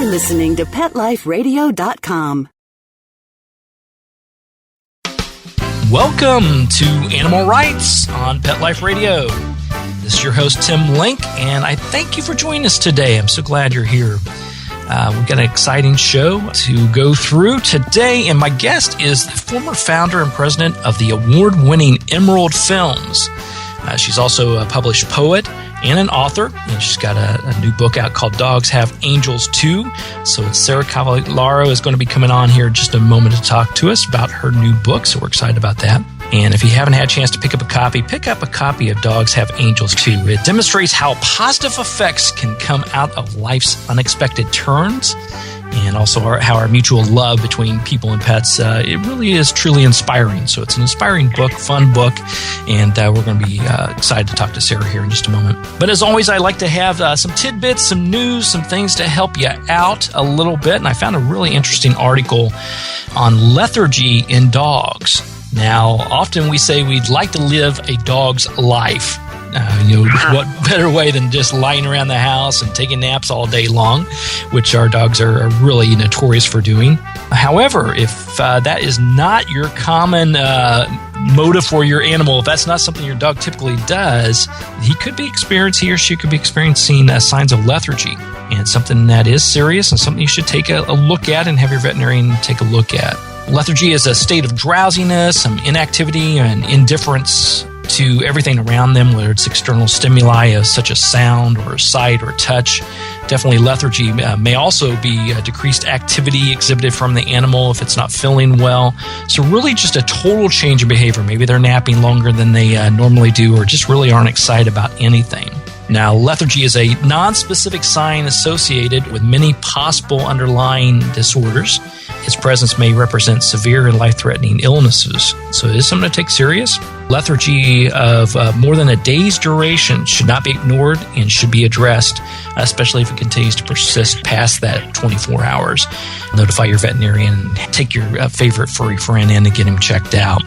listening to PetLifeRadio.com. Welcome to Animal Rights on Pet Life Radio. This is your host, Tim Link, and I thank you for joining us today. I'm so glad you're here. We've got an exciting show to go through today, and my guest is the former founder and president of the award-winning Emerald Films. She's also a published poet and an author, and she's got a new book out called Dogs Have Angels Too. So Sarah Cavallaro is going to be coming on here in just a moment to talk to us about her new book, so we're excited about that. And if you haven't had a chance to pick up a copy of Dogs Have Angels Too. It demonstrates how positive effects can come out of life's unexpected turns, and also how our mutual love between people and pets, it really is truly inspiring. So it's an inspiring book, fun book, and we're going to be excited to talk to Sarah here in just a moment. But as always, I like to have some tidbits, some news, some things to help you out a little bit. And I found a really interesting article on lethargy in dogs. Now, often we say we'd like to live a dog's life. What better way than just lying around the house and taking naps all day long, which our dogs are really notorious for doing. However, if that is not your common motive for your animal, if that's not something your dog typically does, he or she could be experiencing signs of lethargy, and something that is serious and something you should take a look at and have your veterinarian take a look at. Lethargy is a state of drowsiness, some inactivity, and indifference to everything around them, whether it's external stimuli such as sound or sight or touch. Definitely lethargy may also be decreased activity exhibited from the animal if it's not feeling well. So really just a total change in behavior. Maybe they're napping longer than they normally do, or just really aren't excited about anything. Now, lethargy is a non-specific sign associated with many possible underlying disorders. Its presence may represent severe and life-threatening illnesses, so it is something to take serious. Lethargy of more than a day's duration should not be ignored and should be addressed, especially if it continues to persist past that 24 hours. Notify your veterinarian and take your favorite furry friend in to get him checked out.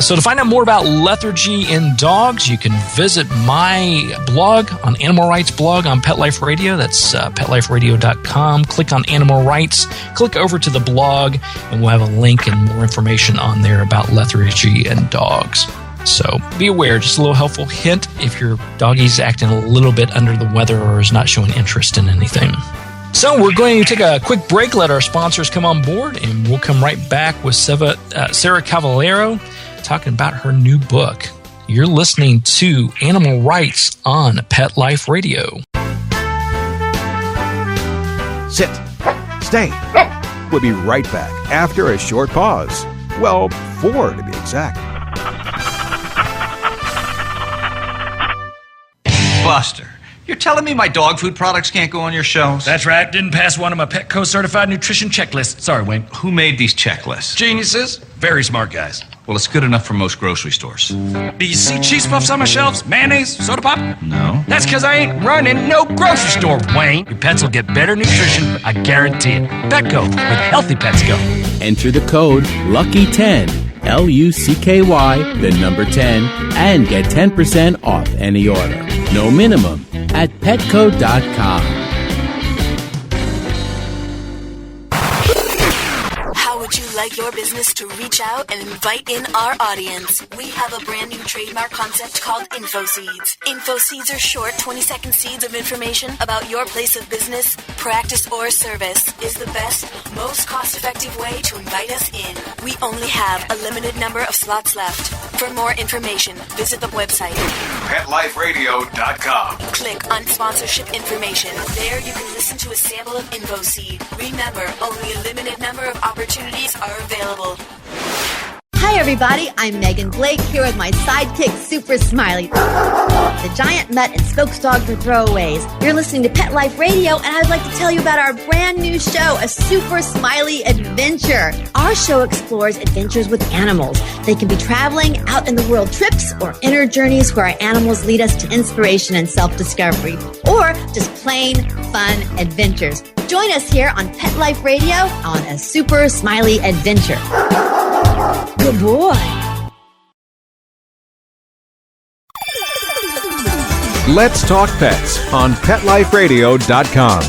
So to find out more about lethargy in dogs, you can visit my blog on Animal Rights blog on Pet Life Radio. That's PetLifeRadio.com. Click on Animal Rights, click over to the blog, and we'll have a link and more information on there about lethargy in dogs. So be aware, just a little helpful hint if your doggie's acting a little bit under the weather or is not showing interest in anything. So we're going to take a quick break, let our sponsors come on board, and we'll come right back with Sarah Cavallaro talking about her new book. You're listening to Animal Rights on Pet Life Radio. Sit. Stay. We'll be right back after a short pause. Well, 4 to be exact. Buster, you're telling me my dog food products can't go on your shelves? That's right. Didn't pass one of my Petco certified nutrition checklists. Sorry, Wayne. Who made these checklists? Geniuses. Very smart guys. Well, it's good enough for most grocery stores. Do you see cheese puffs on my shelves? Mayonnaise? Soda pop? No. That's because I ain't running no grocery store, Wayne. Your pets will get better nutrition, I guarantee it. Petco, with healthy pets go. Enter the code LUCKY10, LUCKY, the number 10, and get 10% off any order. No minimum at petco.com. Would you like your business to reach out and invite in our audience? We have a brand new trademark concept called InfoSeeds. InfoSeeds are short 20-second seeds of information about your place of business, practice, or service. Is the best, most cost-effective way to invite us in. We only have a limited number of slots left. For more information, visit the website PetLifeRadio.com. Click on sponsorship information. There you can listen to a sample of InfoSeed. Remember, only a limited number of opportunities are available. Hi everybody, I'm Megan Blake here with my sidekick Super Smiley, the giant mutt and spokes dog for throwaways. You're listening to Pet Life Radio, and I'd like to tell you about our brand new show, A Super Smiley Adventure. Our show explores adventures with animals. They can be traveling, out in the world trips, or inner journeys where our animals lead us to inspiration and self-discovery, or just plain fun adventures. Join us here on Pet Life Radio on A Super Smiley Adventure. Good boy. Let's Talk Pets on PetLifeRadio.com.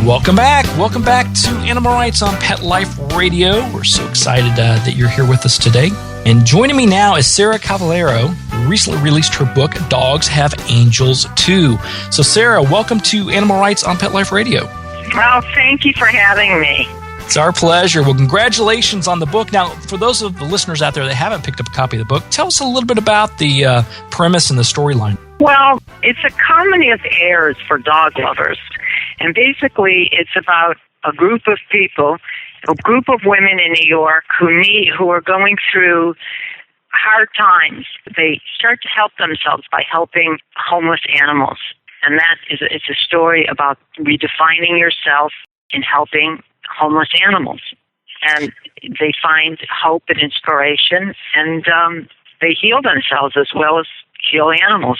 Welcome back. Welcome back to Animal Rights on Pet Life Radio. We're so excited that you're here with us today. And joining me now is Sarah Cavallero, who recently released her book, Dogs Have Angels Too. So, Sarah, welcome to Animal Rights on Pet Life Radio. Well, thank you for having me. It's our pleasure. Well, congratulations on the book. Now, for those of the listeners out there that haven't picked up a copy of the book, tell us a little bit about the premise and the storyline. Well, it's a comedy of errors for dog lovers. And basically, it's about a group of people, a group of women in New York who are going through hard times. They start to help themselves by helping homeless animals. And that is it's a story about redefining yourself and helping homeless animals. And they find hope and inspiration, and they heal themselves as well as heal animals.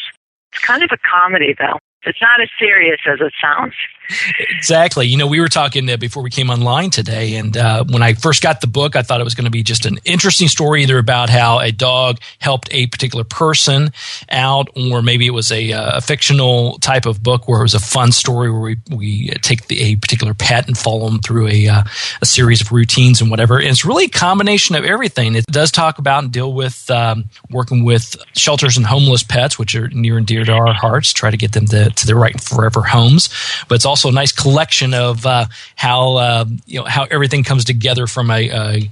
It's kind of a comedy, though. It's not as serious as it sounds. Exactly. You know, we were talking before we came online today, and when I first got the book, I thought it was going to be just an interesting story, either about how a dog helped a particular person out, or maybe it was a fictional type of book where it was a fun story where we take a particular pet and follow them through a series of routines and whatever. And it's really a combination of everything. It does talk about and deal with working with shelters and homeless pets, which are near and dear to our hearts, try to get them to their right and forever homes. But it's also a nice collection of how everything comes together from a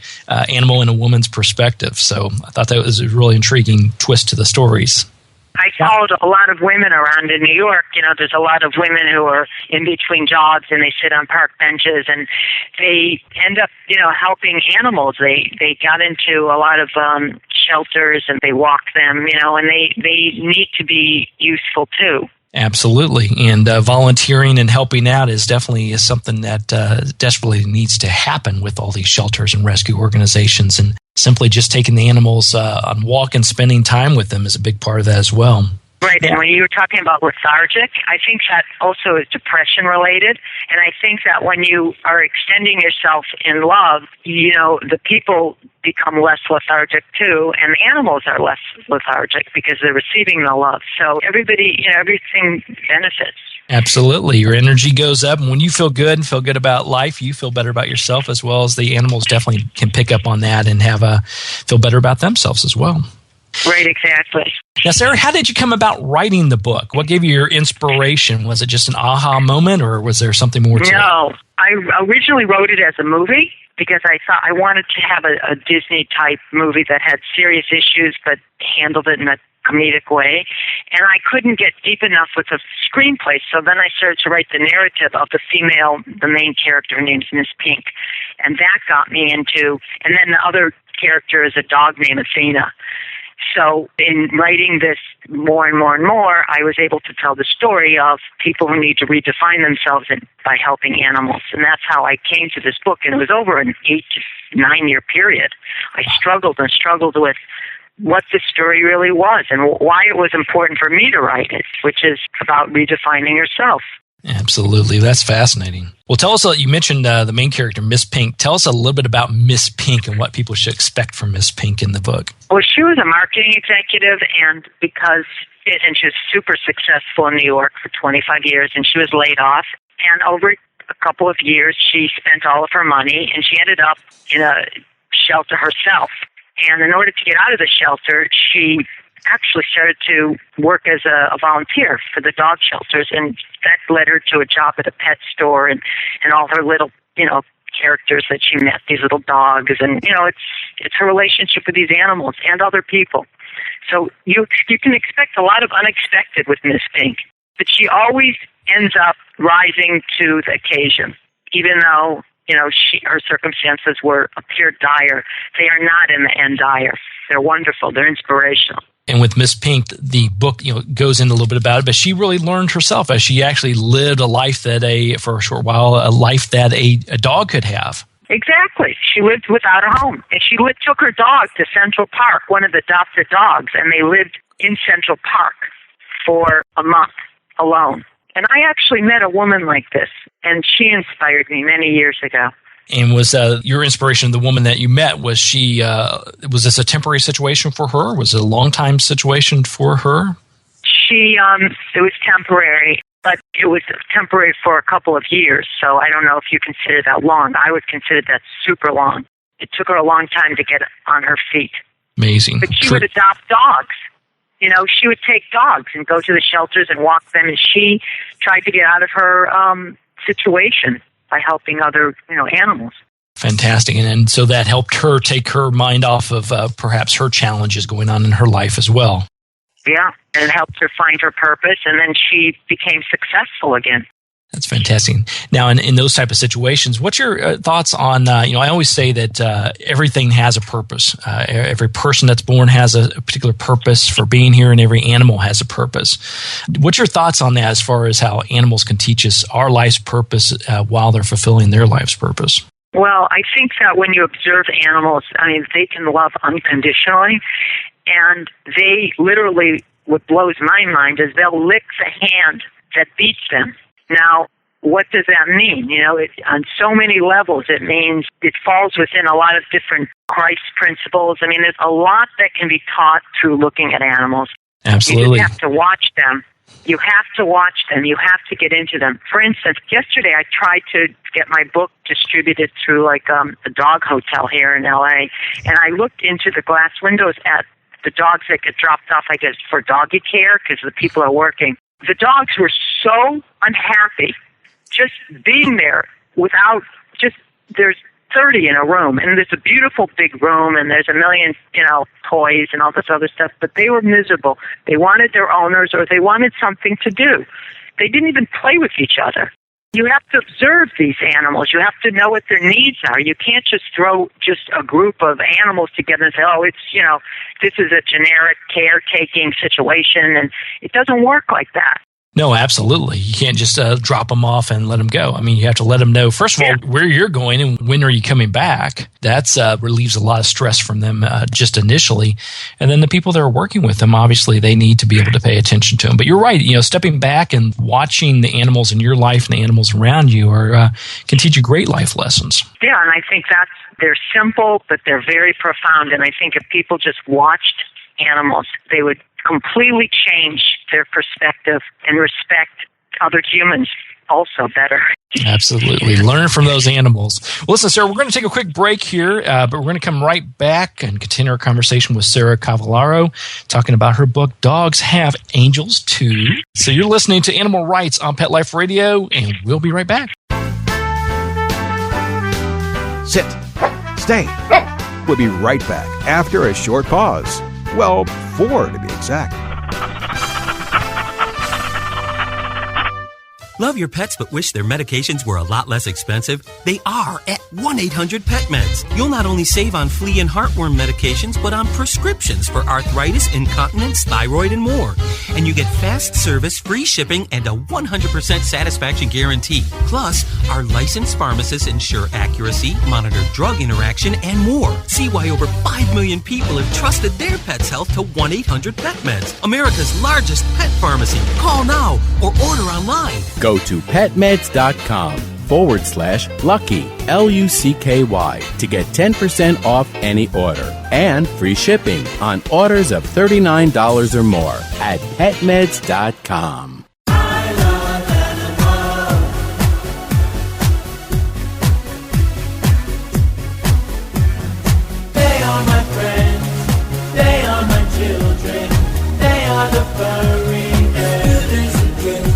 animal and a woman's perspective. So I thought that was a really intriguing twist to the stories. I followed a lot of women around in New York. You know, there's a lot of women who are in between jobs and they sit on park benches and they end up, helping animals. They got into a lot of shelters and they walk them, and they need to be useful too. Absolutely. And volunteering and helping out is definitely something that desperately needs to happen with all these shelters and rescue organizations. And simply just taking the animals on walk and spending time with them is a big part of that as well. Right, and when you were talking about lethargic, I think that also is depression related, and I think that when you are extending yourself in love, the people become less lethargic too, and the animals are less lethargic because they're receiving the love. So everybody, everything benefits. Absolutely. Your energy goes up, and when you feel good and feel good about life, you feel better about yourself, as well as the animals definitely can pick up on that and feel better about themselves as well. Right, exactly. Now, Sarah, how did you come about writing the book? What gave you your inspiration? Was it just an aha moment, or was there something more to it? No, I originally wrote it as a movie because I thought I wanted to have a Disney-type movie that had serious issues but handled it in a comedic way. And I couldn't get deep enough with the screenplay, so then I started to write the narrative of the main character. Her name's Miss Pink. And that got me into, and then the other character is a dog named Athena. So in writing this more and more and more, I was able to tell the story of people who need to redefine themselves by helping animals. And that's how I came to this book. And it was over an 8 to 9 year period. I struggled with what the story really was and why it was important for me to write it, which is about redefining yourself. Absolutely. That's fascinating. Well, tell us, you mentioned the main character, Miss Pink. Tell us a little bit about Miss Pink and what people should expect from Miss Pink in the book. Well, she was a marketing executive, and she was super successful in New York for 25 years, and she was laid off. And over a couple of years, she spent all of her money, and she ended up in a shelter herself. And in order to get out of the shelter, she actually started to work as a volunteer for the dog shelters, and that led her to a job at a pet store and all her little, characters that she met, these little dogs, and, it's her relationship with these animals and other people. So you can expect a lot of unexpected with Miss Pink, but she always ends up rising to the occasion, even though, her circumstances appeared dire. They are not in the end dire. They're wonderful. They're inspirational. And with Miss Pink, the book goes into a little bit about it, but she really learned herself as she actually lived a life for a short while, a life that a dog could have. Exactly. She lived without a home. And she took her dog to Central Park, one of the adopted dogs, and they lived in Central Park for a month alone. And I actually met a woman like this, and she inspired me many years ago. And was your inspiration, the woman that you met, was this a temporary situation for her? Was it a long-time situation for her? It was temporary. but it was temporary for a couple of years, so I don't know if you consider that long. I would consider that super long. It took her a long time to get on her feet. Amazing. But she would adopt dogs. You know, she would take dogs and go to the shelters and walk them, and she tried to get out of her situation by helping other, animals. Fantastic. And so that helped her take her mind off of perhaps her challenges going on in her life as well. Yeah, and it helped her find her purpose, and then she became successful again. That's fantastic. Now, in those type of situations, what's your thoughts on, I always say that everything has a purpose. Every person that's born has a particular purpose for being here, and every animal has a purpose. What's your thoughts on that as far as how animals can teach us our life's purpose while they're fulfilling their life's purpose? Well, I think that when you observe animals, they can love unconditionally, and they literally, what blows my mind is they'll lick the hand that beats them. Now, what does that mean? On so many levels, it means it falls within a lot of different Christ principles. There's a lot that can be taught through looking at animals. Absolutely. You just have to watch them. You have to watch them. You have to get into them. For instance, yesterday I tried to get my book distributed through a dog hotel here in L.A., and I looked into the glass windows at the dogs that get dropped off, I guess, for doggy care because the people are working. The dogs were so unhappy just being there there's 30 in a room, and there's a beautiful big room, and there's a million, toys and all this other stuff, but they were miserable. They wanted their owners, or they wanted something to do. They didn't even play with each other. You have to observe these animals. You have to know what their needs are. You can't just throw just a group of animals together and say, this is a generic caretaking situation, and it doesn't work like that. No, absolutely. You can't just drop them off and let them go. You have to let them know, first of all, where you're going and when are you coming back. That relieves a lot of stress from them just initially. And then the people that are working with them, obviously, they need to be able to pay attention to them. But you're right. Stepping back and watching the animals in your life and the animals around you can teach you great life lessons. Yeah, and I think they're simple, but they're very profound. And I think if people just watched animals, they would completely change their perspective and respect other humans also better. Absolutely. Learn from those animals. Well, listen, Sarah, we're going to take a quick break here, but we're going to come right back and continue our conversation with Sarah Cavallaro, talking about her book, Dogs Have Angels Too. So you're listening to Animal Rights on Pet Life Radio, and we'll be right back. Sit. Stay. We'll be right back after a short pause. Well, 4 to be exact. Love your pets but wish their medications were a lot less expensive? They are at 1-800-PET-MEDS. You'll not only save on flea and heartworm medications, but on prescriptions for arthritis, incontinence, thyroid, and more. And you get fast service, free shipping, and a 100% satisfaction guarantee. Plus, our licensed pharmacists ensure accuracy, monitor drug interaction, and more. See why over 5 million people have trusted their pet's health to 1-800-PET-MEDS, America's largest pet pharmacy. Call now or order online. Go to petmeds.com/lucky, LUCKY, to get 10% off any order and free shipping on orders of $39 or more at petmeds.com. They are my friends, they are my children, they are the furry brothers and kids.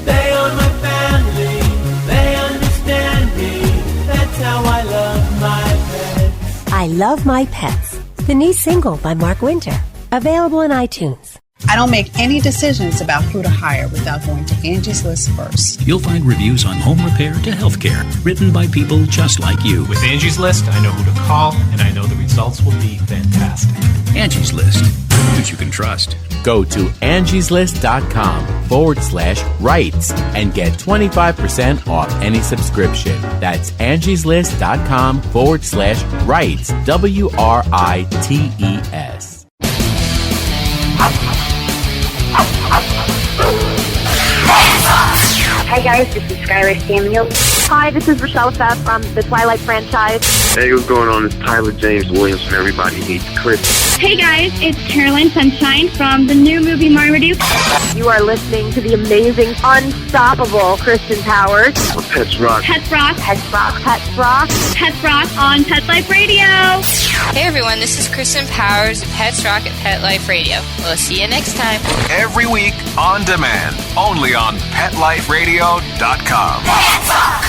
They are my family, they understand me, that's how I love my pets. I Love My Pets, the new single by Mark Winter, available on iTunes. I don't make any decisions about who to hire without going to Angie's List first. You'll find reviews on home repair to healthcare, written by people just like you. With Angie's List, I know who to call, and I know the results will be fantastic. Angie's List, who you can trust. Go to angieslist.com/rights and get 25% off any subscription. That's angieslist.com/rights, WRITES. Hi guys, this is Skylar Samuel. Hi, this is Rochelle Pfaff from the Twilight franchise. Hey, what's going on? It's Tyler James Williams from Everybody Hates Chris. Hey guys, it's Caroline Sunshine from the new movie Marmaduke. You are listening to the amazing, unstoppable Kristen Powers. Pets Rock. Pets Rock. Pets Rock. Pets Rock. Pets Rock on Pet Life Radio. Hey everyone, this is Kristen Powers of Pets Rock at Pet Life Radio. We'll see you next time. Every week on demand, only on PetLifeRadio.com. Pets Rock.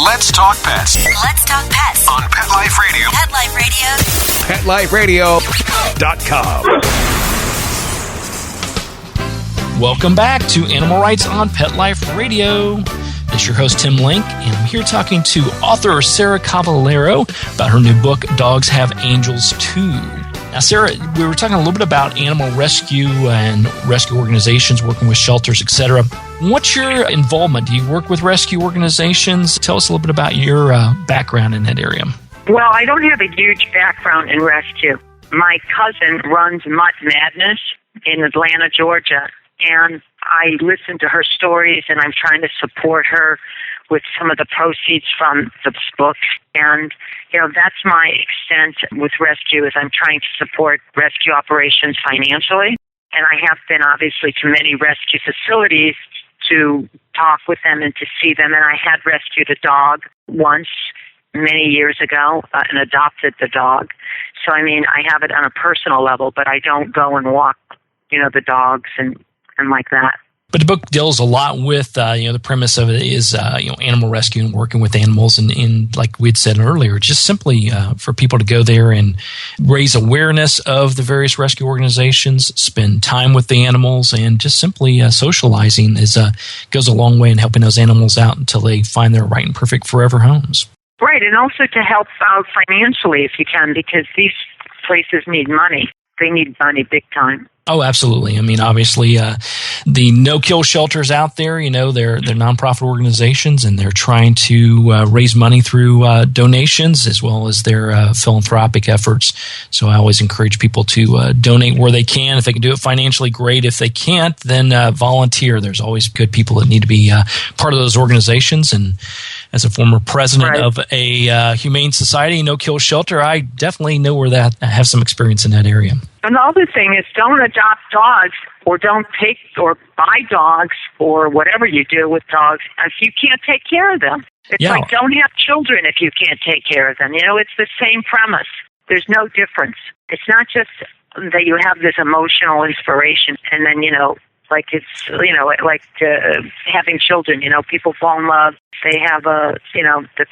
Let's talk pets. Let's talk pets On Pet Life Radio. Pet Life Radio. PetLifeRadio.com. Welcome back to Animal Rights on Pet Life Radio. This is your host, Tim Link, and I'm here talking to author Sarah Caballero about her new book, Dogs Have Angels Too. Now, Sarah, we were talking a little bit about animal rescue and rescue organizations, working with shelters, etc. What's your involvement? Do you work with rescue organizations? Tell us a little bit about your background in that area. Well, I don't have a huge background in rescue. My cousin runs Mutt Madness in Atlanta, Georgia, and I listen to her stories, and I'm trying to support her with some of the proceeds from the book. And, you know, that's my extent with rescue, is I'm trying to support rescue operations financially. And I have been, obviously, to many rescue facilities to talk with them and to see them. And I had rescued a dog once many years ago and adopted the dog. So, I mean, I have it on a personal level, but I don't go and walk, you know, the dogs and like that. But the book deals a lot with, the premise of it is, animal rescue and working with animals. And like we had said earlier, just simply for people to go there and raise awareness of the various rescue organizations, spend time with the animals, and just simply socializing goes a long way in helping those animals out until they find their right and perfect forever homes. Right, and also to help out financially if you can, because these places need money. They need money big time. Oh, absolutely. I mean, obviously, the no-kill shelters out there, you know, they're nonprofit organizations, and they're trying to raise money through donations as well as their philanthropic efforts. So I always encourage people to donate where they can. If they can do it financially, great. If they can't, then volunteer. There's always good people that need to be part of those organizations. And as a former president of a humane society, no-kill shelter, I definitely know where that. I have some experience in that area. And the other thing is, don't adopt dogs or don't take or buy dogs or whatever you do with dogs if you can't take care of them. It's like don't have children if you can't take care of them. You know, it's the same premise. There's no difference. It's not just that you have this emotional inspiration and then, you know, like it's, you know, like having children, you know, people fall in love. They have the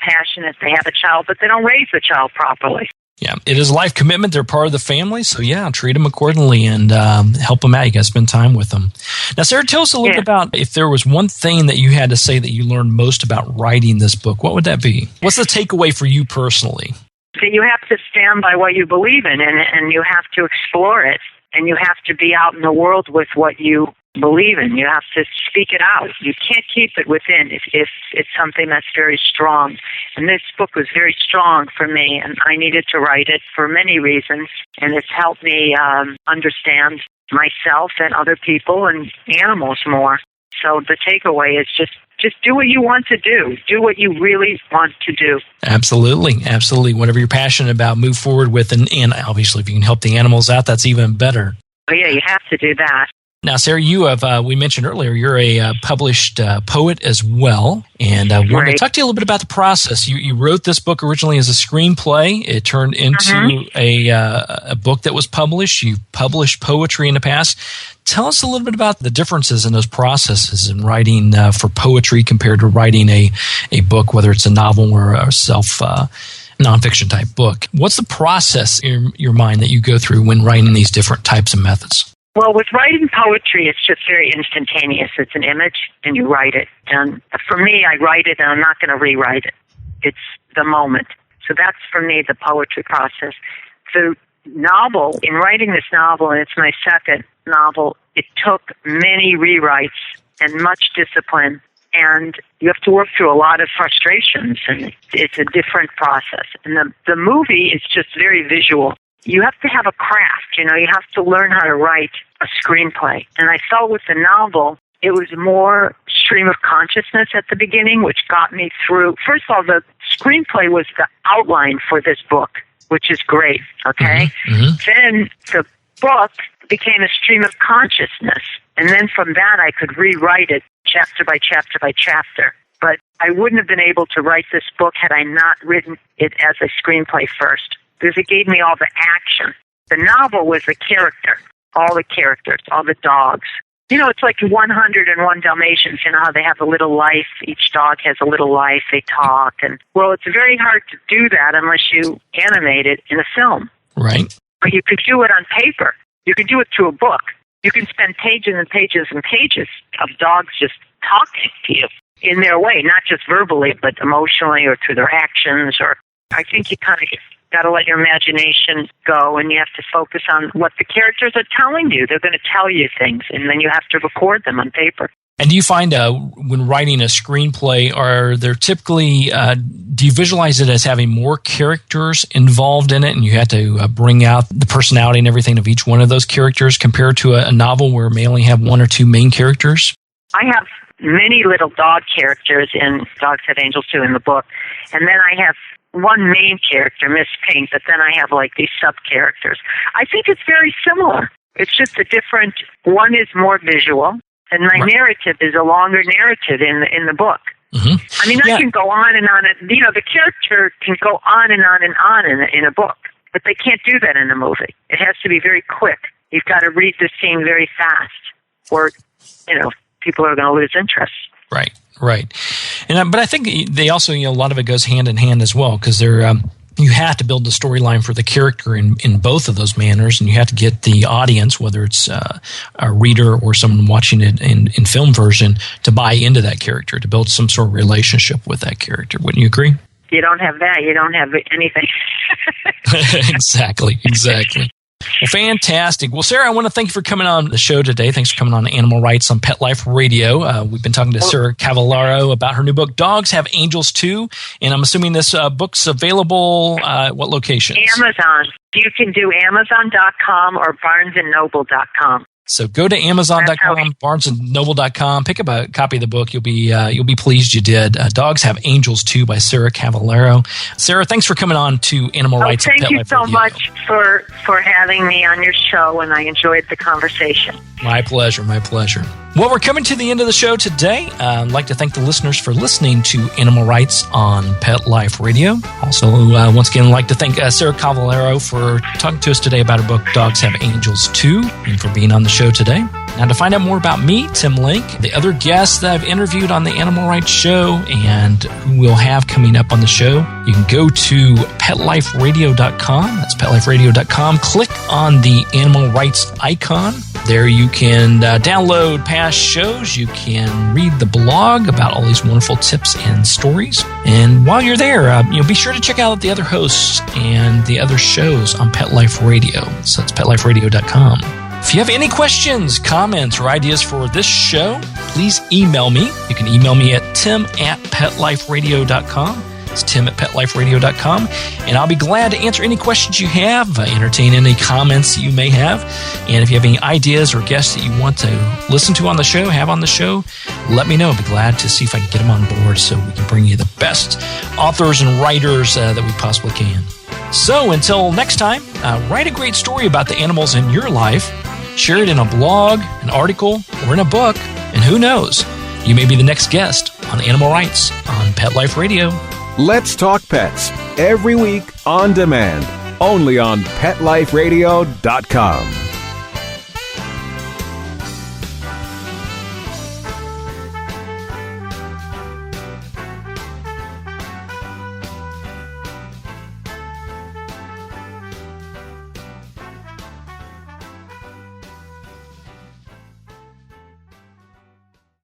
passion that they have a child, but they don't raise the child properly. Yeah, it is a life commitment. They're part of the family. So, yeah, treat them accordingly and help them out. You got to spend time with them. Now, Sarah, tell us a little bit about if there was one thing that you had to say that you learned most about writing this book, what would that be? What's the takeaway for you personally? That you have to stand by what you believe in and you have to explore it. And you have to be out in the world with what you believe in. You have to speak it out. You can't keep it within if it's something that's very strong. And this book was very strong for me, and I needed to write it for many reasons. And it's helped me understand myself and other people and animals more. So the takeaway is just do what you want to do. Do what you really want to do. Absolutely. Absolutely. Whatever you're passionate about, move forward with. And obviously, if you can help the animals out, that's even better. Oh, yeah, you have to do that. Now, Sarah, you have, we mentioned earlier, you're a published poet as well. And I wanted to talk to you a little bit about the process. You wrote this book originally as a screenplay. It turned into a book that was published. You've published poetry in the past. Tell us a little bit about the differences in those processes in writing for poetry compared to writing a book, whether it's a novel or a nonfiction type book. What's the process in your mind that you go through when writing these different types of methods? Well, with writing poetry, it's just very instantaneous. It's an image, and you write it. And for me, I write it, and I'm not going to rewrite it. It's the moment. So that's, for me, the poetry process. The novel, in writing this novel, and it's my second novel, it took many rewrites and much discipline. And you have to work through a lot of frustrations, and it's a different process. And the movie is just very visual. You have to have a craft, you know, you have to learn how to write a screenplay. And I felt with the novel, it was more stream of consciousness at the beginning, which got me through. First of all, the screenplay was the outline for this book, which is great, okay? Then the book became a stream of consciousness, and then from that I could rewrite it chapter by chapter by chapter. But I wouldn't have been able to write this book had I not written it as a screenplay first, because it gave me all the action. The novel was the character, all the characters, all the dogs. You know, it's like 101 Dalmatians, you know how they have a little life. Each dog has a little life. They talk. And, well, it's very hard to do that unless you animate it in a film. Right. But you could do it on paper. You could do it through a book. You can spend pages and pages and pages of dogs just talking to you in their way, not just verbally, but emotionally or through their actions. Or I think you kind of got to let your imagination go, and you have to focus on what the characters are telling you. They're going to tell you things, and then you have to record them on paper. And do you find when writing a screenplay, are there typically, do you visualize it as having more characters involved in it, and you have to bring out the personality and everything of each one of those characters compared to a novel where it may only have one or two main characters? I have many little dog characters in Dogs Have Angels Too in the book, and then I have one main character, Miss Pink, but then I have like these sub-characters. I think it's very similar. It's just a different, one is more visual, and my narrative is a longer narrative in the book. I mean, I can go on and on. You know, the character can go on and on and on in a book, but they can't do that in a movie. It has to be very quick. You've got to read the scene very fast, or, you know, people are going to lose interest. Right. And but I think they also, you know, a lot of it goes hand in hand as well, because they're you have to build the storyline for the character in both of those manners, and you have to get the audience, whether it's a reader or someone watching it in film version, to buy into that character, to build some sort of relationship with that character. Wouldn't you agree? You don't have that, you don't have anything. Exactly. Well, fantastic. Well, Sarah, I want to thank you for coming on the show today. Thanks for coming on Animal Rights on Pet Life Radio. We've been talking to Sarah Cavallaro about her new book, Dogs Have Angels Too, and I'm assuming this book's available at what locations? Amazon. You can do Amazon.com or BarnesandNoble.com. So go to Amazon.com, BarnesandNoble.com, pick up a copy of the book. You'll be pleased you did. Dogs Have Angels Too by Sarah Cavallaro. Sarah, thanks for coming on to Animal Rights. Thank you so much for having me on your show, and I enjoyed the conversation. My pleasure. Well, we're coming to the end of the show today. I'd like to thank the listeners for listening to Animal Rights on Pet Life Radio. Also, once again, I'd like to thank Sarah Cavallaro for talking to us today about her book, Dogs Have Angels Too, and for being on the show today. Now, to find out more about me, Tim Link, the other guests that I've interviewed on the Animal Rights Show, and who we'll have coming up on the show, you can go to PetLifeRadio.com. That's PetLifeRadio.com. Click on the Animal Rights icon. There you can download past shows. You can read the blog about all these wonderful tips and stories. And while you're there, be sure to check out the other hosts and the other shows on Pet Life Radio. So it's PetLifeRadio.com. If you have any questions, comments, or ideas for this show, please email me. You can email me at tim@PetLifeRadio.com. It's tim@PetLifeRadio.com. And I'll be glad to answer any questions you have, entertain any comments that you may have. And if you have any ideas or guests that you want to listen to on the show, have on the show, let me know. I'll be glad to see if I can get them on board so we can bring you the best authors and writers that we possibly can. So until next time, write a great story about the animals in your life. Share it in a blog, an article, or in a book. And who knows, you may be the next guest on Animal Rights on Pet Life Radio. Let's Talk Pets, every week on demand, only on PetLifeRadio.com.